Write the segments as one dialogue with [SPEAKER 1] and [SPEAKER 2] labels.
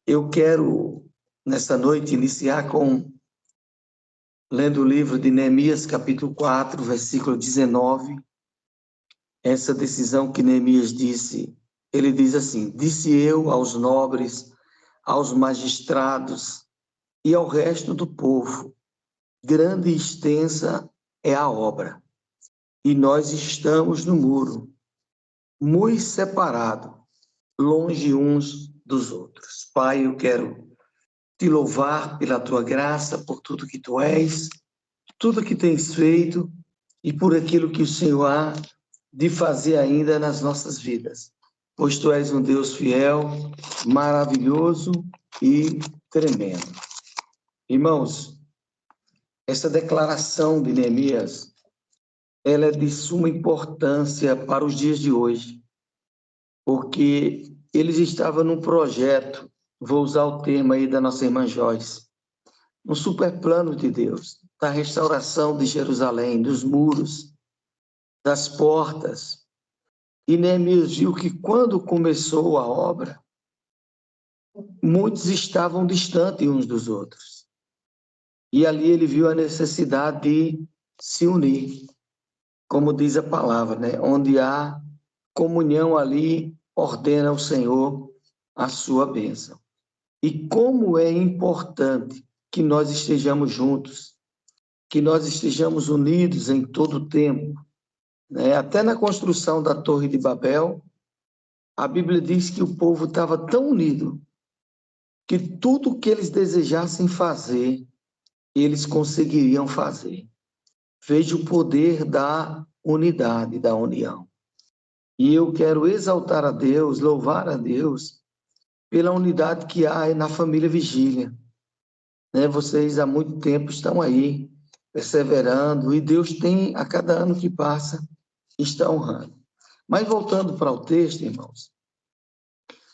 [SPEAKER 1] Eu quero, nessa noite, iniciar lendo o livro de Neemias, capítulo 4, versículo 19. Essa decisão que Neemias disse, ele diz assim: disse eu aos nobres, aos magistrados e ao resto do povo, grande e extensa é a obra, e nós estamos no muro, muito separado, longe uns dos outros. Pai, eu quero te louvar pela tua graça, por tudo que tu és, tudo que tens feito e por aquilo que o Senhor há de fazer ainda nas nossas vidas. Pois tu és um Deus fiel, maravilhoso e tremendo. Irmãos, essa declaração de Neemias, ela é de suma importância para os dias de hoje, porque eles estavam num projeto, vou usar o termo aí da nossa irmã Joyce, um super plano de Deus, da restauração de Jerusalém, dos muros, das portas. E Neemias viu que quando começou a obra, muitos estavam distantes uns dos outros. E ali ele viu a necessidade de se unir, como diz a palavra, né? Onde há comunhão, ali ordena o Senhor a sua bênção. E como é importante que nós estejamos juntos, que nós estejamos unidos em todo o tempo, né? Até na construção da Torre de Babel, a Bíblia diz que o povo estava tão unido que tudo que eles desejassem fazer, eles conseguiriam fazer. Veja o poder da unidade, da união. E eu quero exaltar a Deus, louvar a Deus pela unidade que há na família Vigília. Né? Vocês há muito tempo estão aí, perseverando, e Deus tem, a cada ano que passa, está honrando. Mas voltando para o texto, irmãos,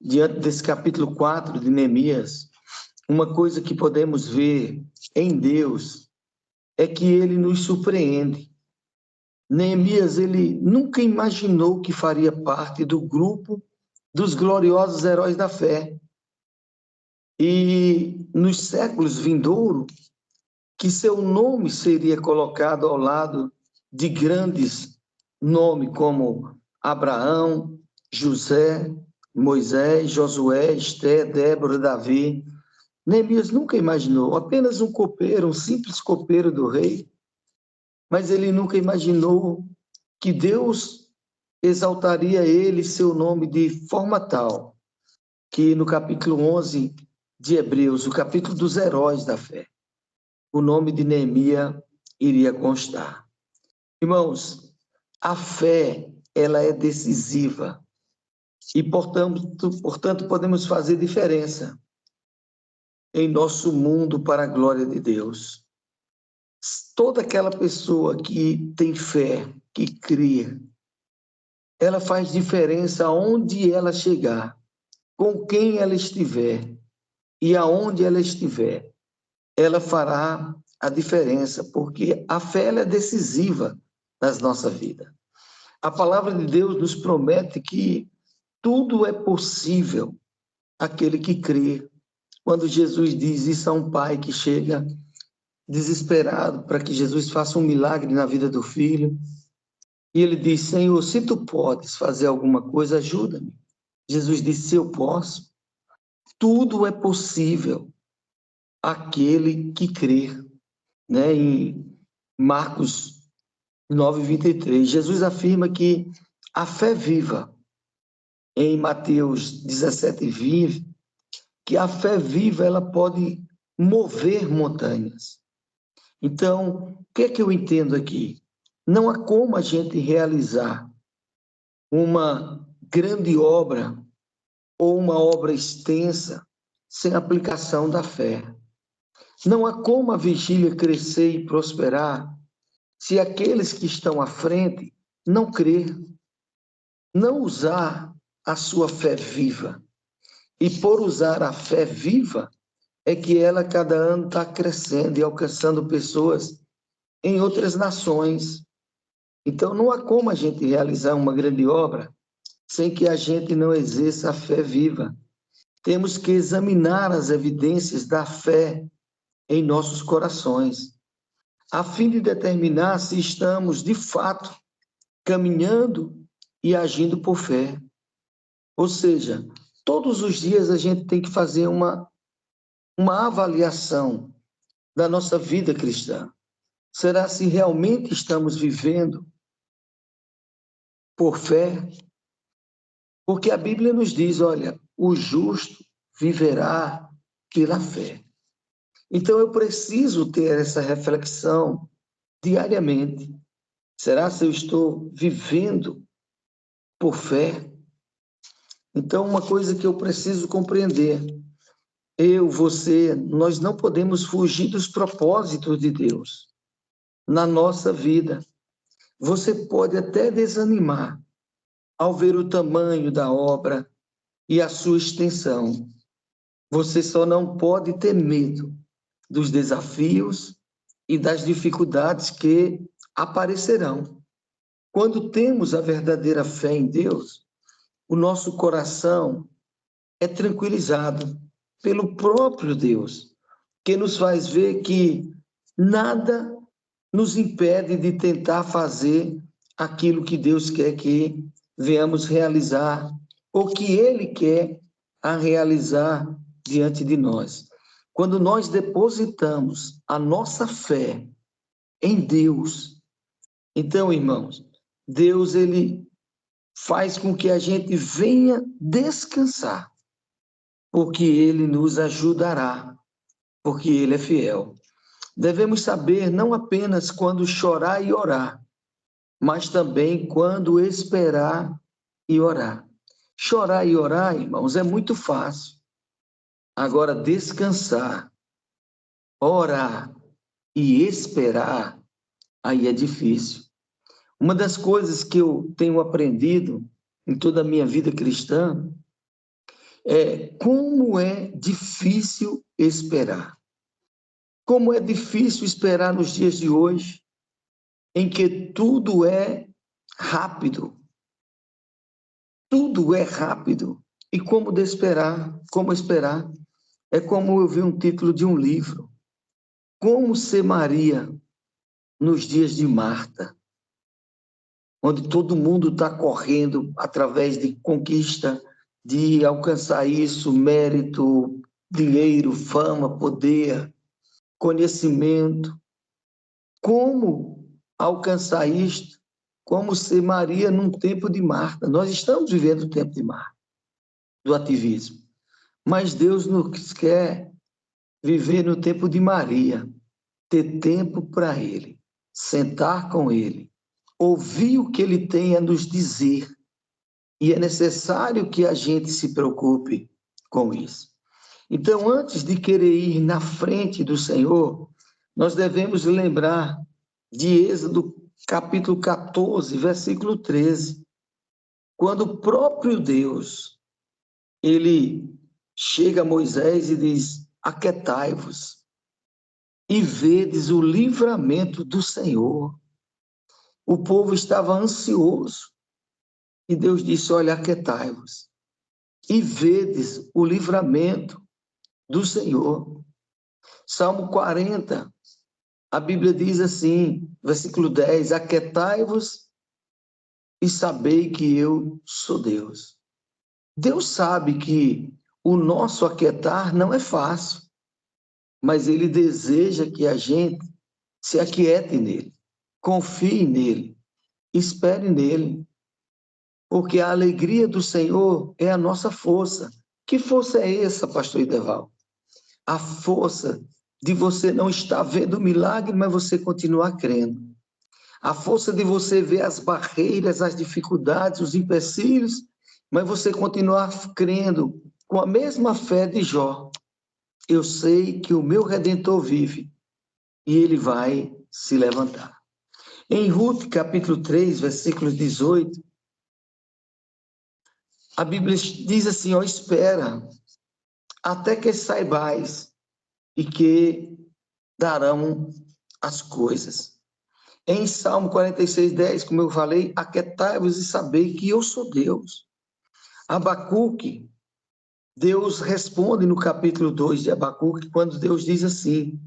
[SPEAKER 1] diante desse capítulo 4 de Neemias, uma coisa que podemos ver em Deus é que ele nos surpreende. Neemias, ele nunca imaginou que faria parte do grupo dos gloriosos heróis da fé. E nos séculos vindouros, que seu nome seria colocado ao lado de grandes nomes como Abraão, José, Moisés, Josué, Esté, Débora, Davi. Neemias nunca imaginou, apenas um copeiro, um simples copeiro do rei, mas ele nunca imaginou que Deus exaltaria ele, seu nome, de forma tal que no capítulo 11 de Hebreus, o capítulo dos heróis da fé, o nome de Neemias iria constar. Irmãos, a fé, ela é decisiva e, portanto, podemos fazer diferença em nosso mundo para a glória de Deus. Toda aquela pessoa que tem fé, que crê, ela faz diferença aonde ela chegar, com quem ela estiver e aonde ela estiver, ela fará a diferença, porque a fé ela é decisiva nas nossa vida. A palavra de Deus nos promete que tudo é possível àquele que crê. Quando Jesus diz isso a um pai que chega desesperado para que Jesus faça um milagre na vida do filho, e ele diz: Senhor, se tu podes fazer alguma coisa, ajuda-me. Jesus disse: se eu posso. Tudo é possível àquele que crê. Né? Em Marcos 9:23, Jesus afirma que a fé viva, em Mateus 17:20, que a fé viva ela pode mover montanhas. Então, o que é que eu entendo aqui? Não há como a gente realizar uma grande obra ou uma obra extensa sem aplicação da fé. Não há como a vigília crescer e prosperar se aqueles que estão à frente não crer, não usar a sua fé viva. E por usar a fé viva, é que ela cada ano está crescendo e alcançando pessoas em outras nações. Então, não há como a gente realizar uma grande obra sem que a gente não exerça a fé viva. temos que examinar as evidências da fé em nossos corações, a fim de determinar se estamos, de fato, caminhando e agindo por fé. Ou seja, todos os dias a gente tem que fazer uma avaliação da nossa vida cristã. Será se realmente estamos vivendo por fé? Porque a Bíblia nos diz, olha, o justo viverá pela fé. Então eu preciso ter essa reflexão diariamente. Será se eu estou vivendo por fé? Então, uma coisa que eu preciso compreender, eu, você, nós não podemos fugir dos propósitos de Deus na nossa vida. Você pode até desanimar ao ver o tamanho da obra e a sua extensão. Você só não pode ter medo dos desafios e das dificuldades que aparecerão. Quando temos a verdadeira fé em Deus, o nosso coração é tranquilizado pelo próprio Deus, que nos faz ver que nada nos impede de tentar fazer aquilo que Deus quer que venhamos realizar, ou que Ele quer a realizar diante de nós. Quando nós depositamos a nossa fé em Deus, então, irmãos, Deus, Ele faz com que a gente venha descansar, porque Ele nos ajudará, porque Ele é fiel. Devemos saber não apenas quando chorar e orar, mas também quando esperar e orar. Chorar e orar, irmãos, é muito fácil. Agora, descansar, orar e esperar, aí é difícil. Uma das coisas que eu tenho aprendido em toda a minha vida cristã é como é difícil esperar. Como é difícil esperar nos dias de hoje, em que tudo é rápido. Tudo é rápido. E como esperar? É como eu vi um título de um livro. Como ser Maria nos dias de Marta, onde todo mundo está correndo através de conquista, de alcançar isso, mérito, dinheiro, fama, poder, conhecimento. Como alcançar isto? Como ser Maria num tempo de Marta? Nós estamos vivendo o tempo de Marta, do ativismo. Mas Deus nos quer viver no tempo de Maria, ter tempo para Ele, sentar com Ele, ouvir o que Ele tem a nos dizer. E é necessário que a gente se preocupe com isso. Então, antes de querer ir na frente do Senhor, nós devemos lembrar de Êxodo capítulo 14, versículo 13, quando o próprio Deus, ele chega a Moisés e diz: aquietai-vos e vedes o livramento do Senhor. O povo estava ansioso e Deus disse: olha, aquietai-vos e vedes o livramento do Senhor. Salmo 40, a Bíblia diz assim, versículo 10, aquietai-vos e sabei que eu sou Deus. Deus sabe que o nosso aquietar não é fácil, mas Ele deseja que a gente se aquiete nele, confie nele, espere nele, porque a alegria do Senhor é a nossa força. Que força é essa, pastor Ideval? A força de você não estar vendo o milagre, mas você continuar crendo. A força de você ver as barreiras, as dificuldades, os empecilhos, mas você continuar crendo com a mesma fé de Jó. Eu sei que o meu Redentor vive e ele vai se levantar. Em Ruth, capítulo 3, versículo 18, a Bíblia diz assim, ó, espera até que saibais e que darão as coisas. Em Salmo 46, 10, como eu falei, aquietai-vos e sabei que eu sou Deus. Abacuque, Deus responde no capítulo 2 de Abacuque, quando Deus diz assim: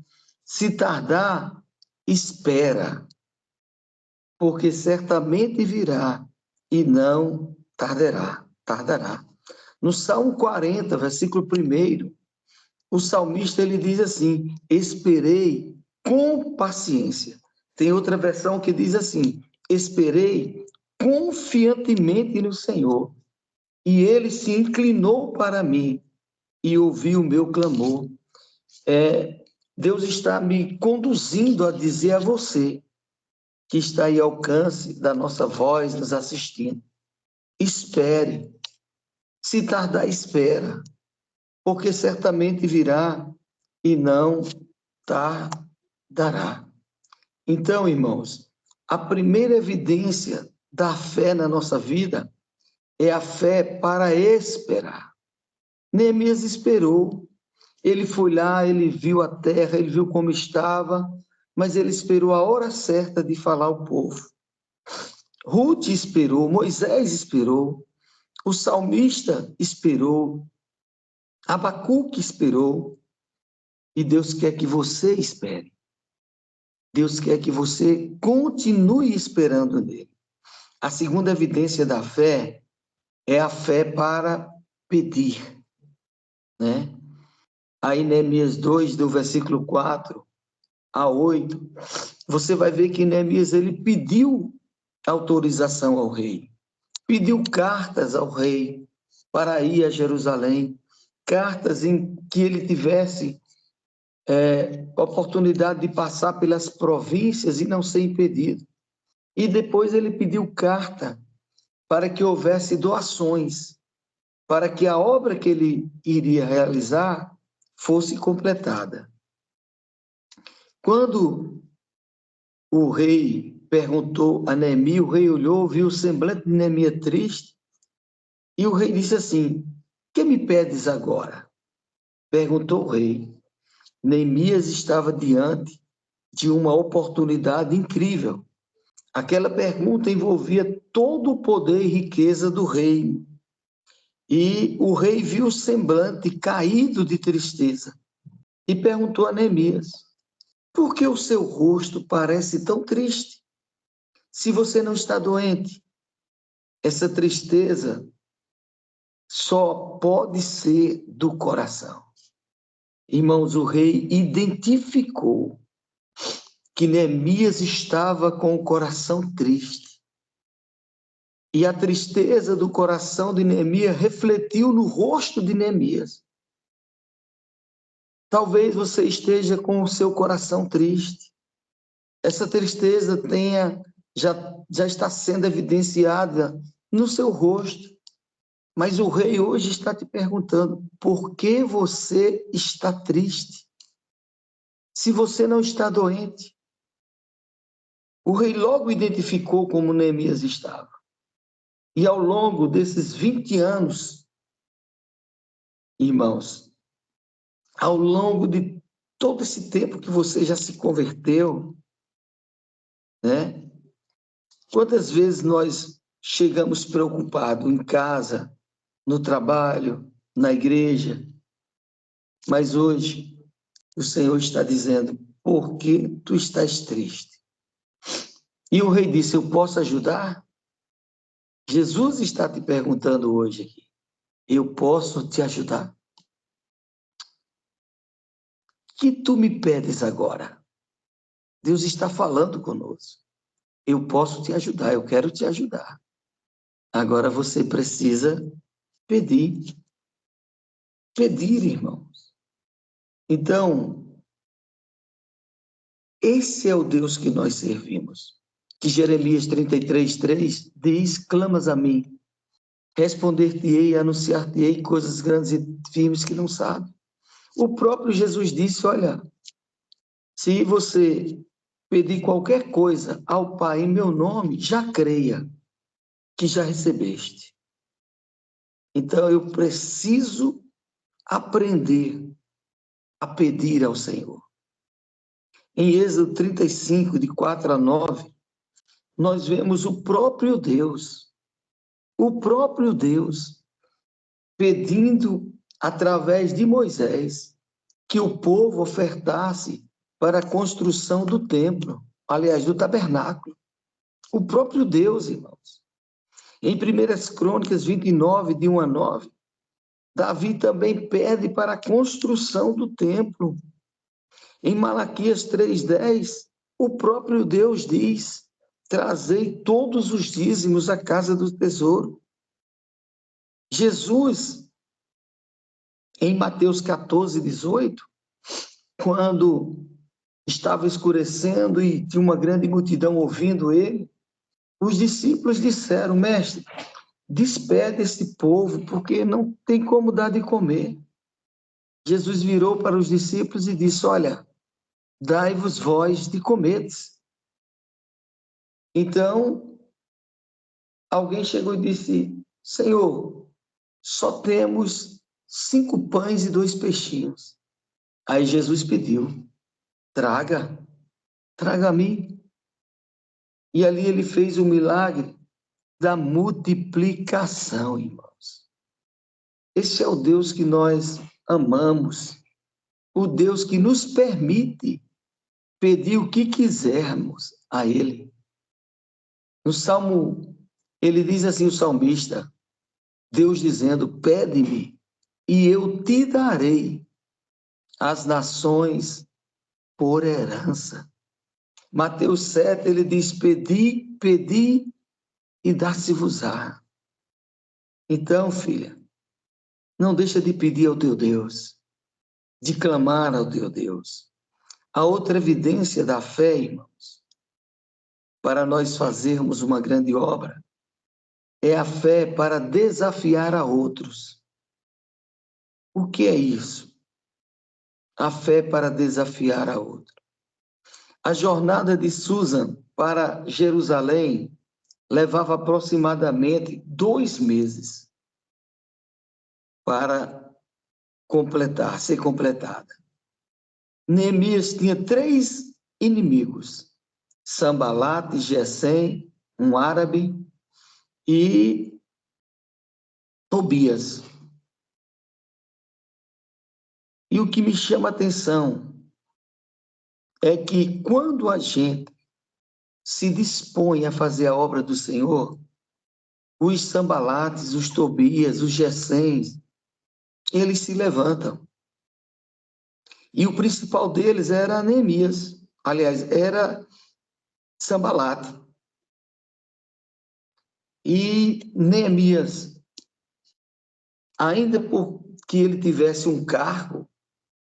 [SPEAKER 1] se tardar, espera, porque certamente virá e não tardará. No Salmo 40, versículo 1, o salmista ele diz assim: esperei com paciência. Tem outra versão que diz assim: esperei confiantemente no Senhor, e ele se inclinou para mim e ouviu o meu clamor. Deus está me conduzindo a dizer a você, que está aí ao alcance da nossa voz, nos assistindo: espere. Se tardar, espera, porque certamente virá e não tardará. Então, irmãos, a primeira evidência da fé na nossa vida é a fé para esperar. Neemias esperou. Ele foi lá, ele viu a terra, ele viu como estava, mas ele esperou a hora certa de falar ao povo. Ruth esperou, Moisés esperou, o salmista esperou, Abacuque esperou, e Deus quer que você espere. Deus quer que você continue esperando nele. A segunda evidência da fé é a fé para pedir, né? Aí, Neemias 2, do versículo 4 a 8, você vai ver que Neemias ele pediu autorização ao rei, pediu cartas ao rei para ir a Jerusalém, cartas em que ele tivesse oportunidade de passar pelas províncias e não ser impedido. E depois ele pediu carta para que houvesse doações, para que a obra que ele iria realizar fosse completada. Quando o rei perguntou a Neemias, o rei olhou, viu o semblante de Neemias triste, e o rei disse assim: que me pedes agora? Perguntou o rei. Neemias estava diante de uma oportunidade incrível. Aquela pergunta envolvia todo o poder e riqueza do rei. E o rei viu o semblante caído de tristeza e perguntou a Neemias: por que o seu rosto parece tão triste? Se você não está doente, essa tristeza só pode ser do coração. Irmãos, o rei identificou que Neemias estava com o coração triste. E a tristeza do coração de Neemias refletiu no rosto de Neemias. Talvez você esteja com o seu coração triste. Essa tristeza já está sendo evidenciada no seu rosto. Mas o rei hoje está te perguntando: por que você está triste? Se você não está doente. O rei logo identificou como Neemias estava. E ao longo desses 20 anos, irmãos, ao longo de todo esse tempo que você já se converteu, né? Quantas vezes nós chegamos preocupados em casa, no trabalho, na igreja, mas hoje o Senhor está dizendo: por que tu estás triste? E o rei disse: eu posso ajudar? Jesus está te perguntando hoje aqui: eu posso te ajudar? Que tu me pedes agora? Deus está falando conosco. Eu posso te ajudar, eu quero te ajudar. Agora você precisa pedir. Pedir, irmãos. Então, esse é o Deus que nós servimos. Que Jeremias 33:3 diz: clamas a mim, responder-te-ei, anunciar-te-ei coisas grandes e firmes que não sabe. O próprio Jesus disse: olha, se você pedir qualquer coisa ao Pai em meu nome, já creia que já recebeste. Então eu preciso aprender a pedir ao Senhor. Em Êxodo 35, de 4 a 9, nós vemos o próprio Deus pedindo através de Moisés, que o povo ofertasse para a construção do templo, aliás, do tabernáculo. O próprio Deus, irmãos. Em 1 Crônicas 29, de 1 a 9, Davi também pede para a construção do templo. Em Malaquias 3,10, o próprio Deus diz: trazei todos os dízimos à casa do tesouro. Jesus, em Mateus 14,18, quando estava escurecendo e tinha uma grande multidão ouvindo ele, os discípulos disseram: mestre, despede esse povo, porque não tem como dar de comer. Jesus virou para os discípulos e disse: olha, dai-vos vós de comerdes. Então, alguém chegou e disse: Senhor, só temos 5 pães e 2 peixinhos. Aí Jesus pediu: traga a mim. E ali ele fez o milagre da multiplicação, irmãos. Esse é o Deus que nós amamos, o Deus que nos permite pedir o que quisermos a Ele. No Salmo, ele diz assim, o salmista, Deus dizendo: pede-me e eu te darei as nações por herança. Mateus 7, ele diz: pedi, pedi e dá-se-vos-á. Então, filha, não deixa de pedir ao teu Deus, de clamar ao teu Deus. A outra evidência da fé, irmãos, para nós fazermos uma grande obra, é a fé para desafiar a outros. O que é isso? A fé para desafiar a outro. A jornada de Susan para Jerusalém levava aproximadamente 2 meses para ser completada. Neemias tinha 3 inimigos: Sambalate, Gesem, um árabe, e Tobias. E o que me chama a atenção é que quando a gente se dispõe a fazer a obra do Senhor, os Sambalates, os Tobias, os Gesems, eles se levantam. E o principal deles era Neemias, aliás, era Sambalate. E Neemias, ainda por que ele tivesse um cargo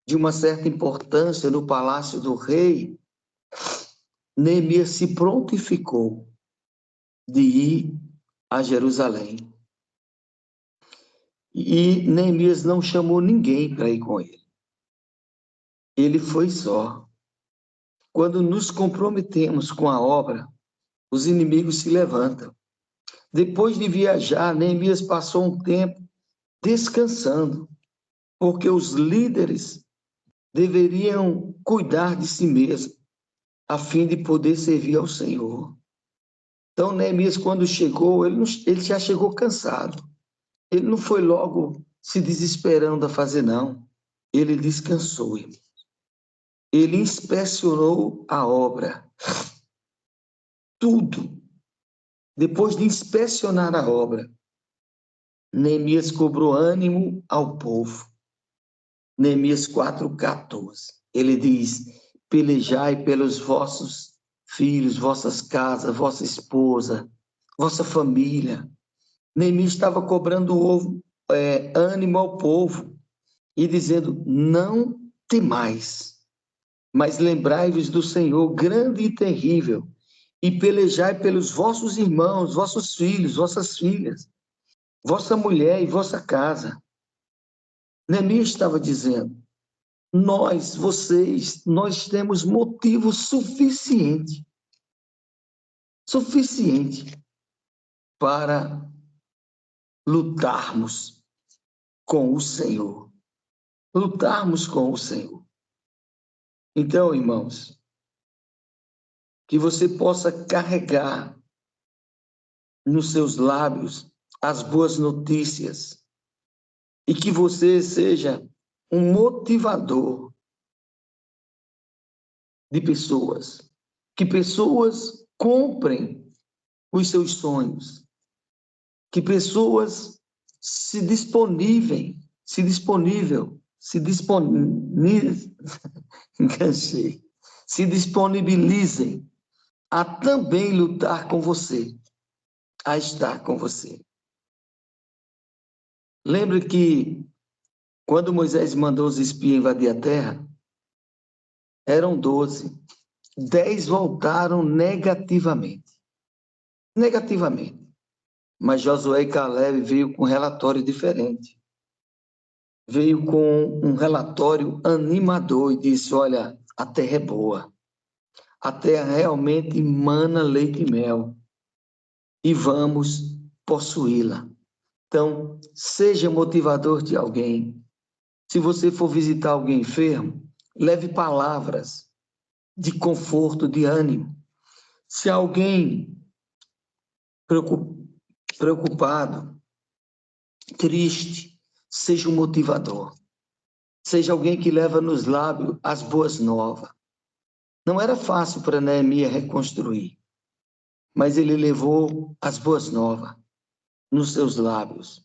[SPEAKER 1] de uma certa importância no palácio do rei, Neemias se prontificou de ir a Jerusalém. E Neemias não chamou ninguém para ir com ele. Ele foi só. Quando nos comprometemos com a obra, os inimigos se levantam. Depois de viajar, Neemias passou um tempo descansando, porque os líderes deveriam cuidar de si mesmos, a fim de poder servir ao Senhor. Então, Neemias, quando chegou, ele já chegou cansado. Ele não foi logo se desesperando a fazer, não. Ele descansou, irmão. Ele inspecionou a obra. Tudo. Depois de inspecionar a obra, Neemias cobrou ânimo ao povo. Neemias 4,14. Ele diz: pelejai pelos vossos filhos, vossas casas, vossa esposa, vossa família. Neemias estava cobrando ânimo ao povo e dizendo: não temais, mas lembrai-vos do Senhor grande e terrível, e pelejai pelos vossos irmãos, vossos filhos, vossas filhas, vossa mulher e vossa casa. Neemias estava dizendo: nós temos motivo suficiente para lutarmos com o Senhor. Lutarmos com o Senhor. Então, irmãos, que você possa carregar nos seus lábios as boas notícias e que você seja um motivador de pessoas, que pessoas comprem os seus sonhos, que pessoas se disponível, enganchei, se disponibilizem a também lutar com você, a estar com você. Lembre que quando Moisés mandou os espias invadir a terra, eram 12. 10 voltaram negativamente. Negativamente. Mas Josué e Caleb veio com um relatório diferente. Veio com um relatório animador e disse, olha, a terra é boa. A terra realmente mana leite e mel. E vamos possuí-la. Então, seja motivador de alguém. Se você for visitar alguém enfermo, leve palavras de conforto, de ânimo. Se alguém preocupado, triste, seja um motivador. Seja alguém que leva nos lábios as boas novas. Não era fácil para Neemias reconstruir, mas ele levou as boas novas nos seus lábios.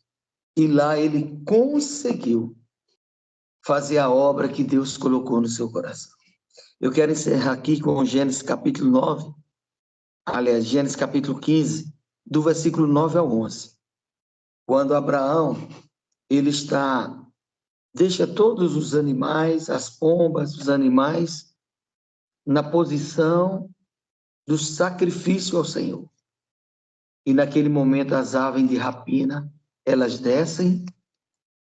[SPEAKER 1] E lá ele conseguiu fazer a obra que Deus colocou no seu coração. Eu quero encerrar aqui com Gênesis capítulo 9, aliás, Gênesis capítulo 15, do versículo 9 ao 11. Quando Abraão, ele deixa todos os animais, as pombas, os animais, na posição do sacrifício ao Senhor. E naquele momento as aves de rapina, elas descem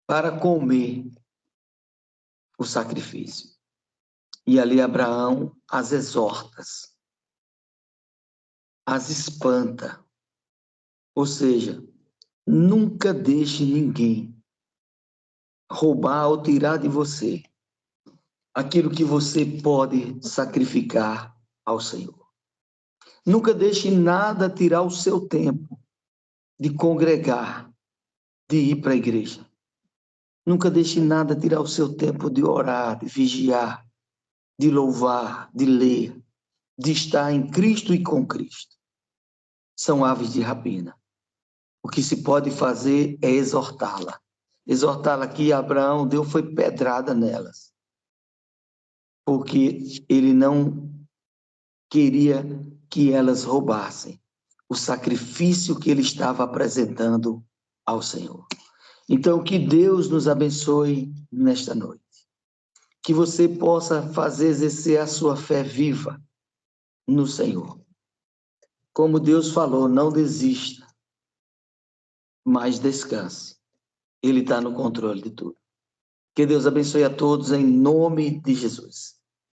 [SPEAKER 1] para comer o sacrifício. E ali Abraão as exorta, as espanta. Ou seja, nunca deixe ninguém roubar ou tirar de você aquilo que você pode sacrificar ao Senhor. Nunca deixe nada tirar o seu tempo de congregar, de ir para a igreja. Nunca deixe nada tirar o seu tempo de orar, de vigiar, de louvar, de ler, de estar em Cristo e com Cristo. São aves de rapina. O que se pode fazer é exortá-la. Exortá-la que Abraão deu foi pedrada nelas. Porque ele não queria que elas roubassem o sacrifício que ele estava apresentando ao Senhor. Então, que Deus nos abençoe nesta noite. Que você possa exercer a sua fé viva no Senhor. Como Deus falou, não desista, mas descanse. Ele está no controle de tudo. Que Deus abençoe a todos em nome de Jesus.